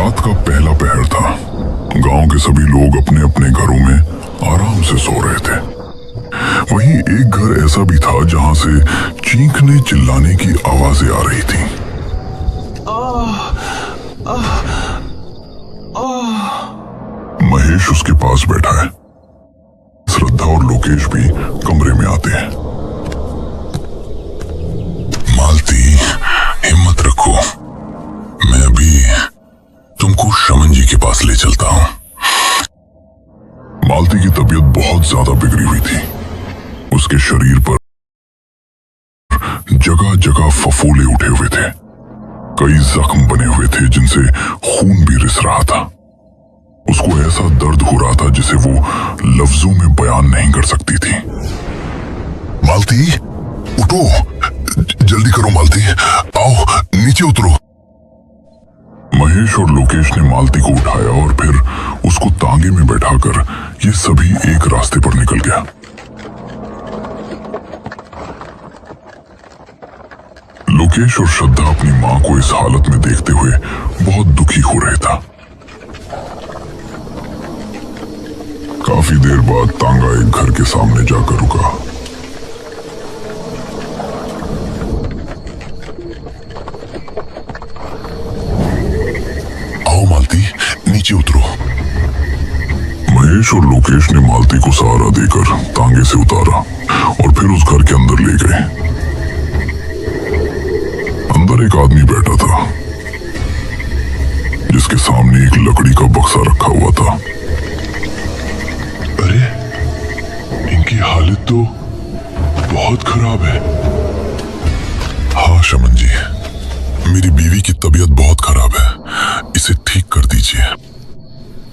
रात का पहला पहर था। गांव के सभी लोग अपने अपने घरों में आराम से सो रहे थे। वहीं एक घर ऐसा भी था जहां से चीखने चिल्लाने की आवाजें आ रही थी। महेश उसके पास बैठा है। श्रद्धा और लोकेश भी कमरे में आते हैं। मालती, हिम्मत रखो, मैं अभी तुमको शमन जी के पास ले चलता हूं। मालती की तबीयत बहुत ज्यादा बिगड़ी हुई थी। उसके शरीर पर जगह जगह फफोले उठे हुए थे। कई जख्म बने हुए थे जिनसे खून भी रिस रहा था। उसको ऐसा दर्द हो रहा था जिसे वो लफ्जों में बयान नहीं कर सकती थी। मालती, उठो, जल्दी करो मालती, आओ नीचे उतरो। महेश और लोकेश ने मालती को उठाया और फिर उसको तांगे में बैठाकर ये सभी एक रास्ते पर निकल गया। लोकेश और श्रद्धा अपनी मां को इस हालत में देखते हुए बहुत दुखी हो रहे था। काफी देर बाद तांगा एक घर के सामने जाकर रुका। आओ मालती, नीचे उतरो। महेश और लोकेश ने मालती को सहारा देकर तांगे से उतारा और फिर उस घर के अंदर ले गए। अंदर एक आदमी बैठा था जिसके सामने एक लकड़ी का बक्सा रखा हुआ था। अरे, इनकी हालत तो बहुत खराब है। हाँ शमन जी, मेरी बीवी की तबीयत बहुत खराब है, इसे ठीक कर दीजिए।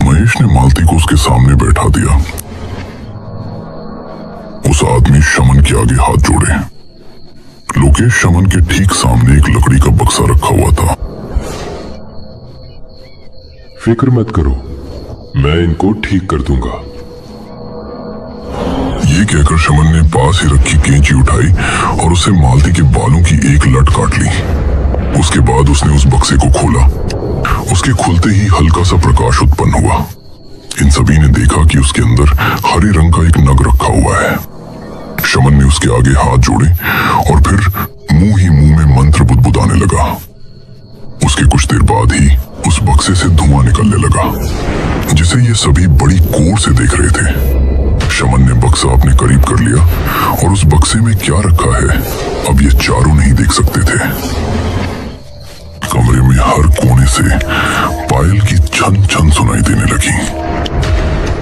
महेश ने मालती को उसके सामने बैठा दिया। उस आदमी शमन के आगे हाथ जोड़े। लोकेश शमन के ठीक सामने एक लकड़ी का बक्सा रखा हुआ था। फिक्र मत करो, मैं इनको ठीक कर दूंगा। ये कहकर शमन ने पास ही रखी कैंची उठाई और उसे मालती के बालों की एक लट काट ली। उसके बाद उसने उस बक्से को खोला। उसके खुलते ही हल्का सा प्रकाश उत्पन्न हुआ। इन सभी ने देखा कि उसके अंदर हरे रंग का एक नग रखा हुआ है। शमन ने उसके आगे हाथ जोड़े और फिर मुंह ही मुंह में मंत्र बुदबुदाने लगा। उसके कुछ देर बाद ही उस बक्से से धुआं निकलने लगा, जिसे ये सभी बड़ी गौर से देख रहे थे। शमन ने बक्सा अपने करीब कर लिया और उस बक्से में क्या रखा है अब ये चारों नहीं देख सकते थे। कमरे में हर कोने से पायल की छन छन सुनाई देने लगी।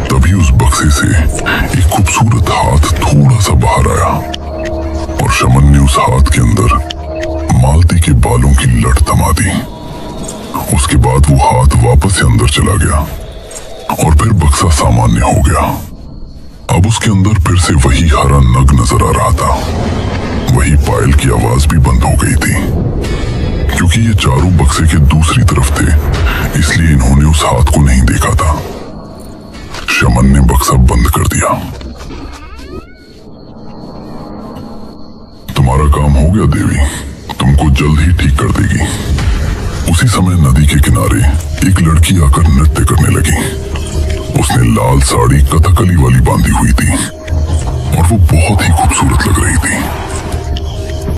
तभी उस बक्से से एक खूबसूरत हाथ थोड़ा सा बाहर आया और शमन ने उस हाथ के अंदर मालती के बालों की लट थमा दी। उसके बाद वो हाथ वापस से अंदर चला गया और फिर बक्सा सामान्य हो गया। अब उसके अंदर फिर से वही हरा नग नजर आ रहा था। वही पायल की आवाज भी बंद हो गई थी। क्योंकि ये चारों बक्से के दूसरी तरफ थे, इसलिए इन्होंने उस हाथ को नहीं देखा था। शमन ने बक्सा बंद कर दिया। तुम्हारा काम हो गया देवी, तुमको जल्द ही ठीक कर देगी। उसी समय नदी के किनारे एक लड़की आकर नृत्य करने लगी। उसने लाल साड़ी कथकली वाली बांधी हुई थी और वो बहुत ही खूबसूरत लग रही थी।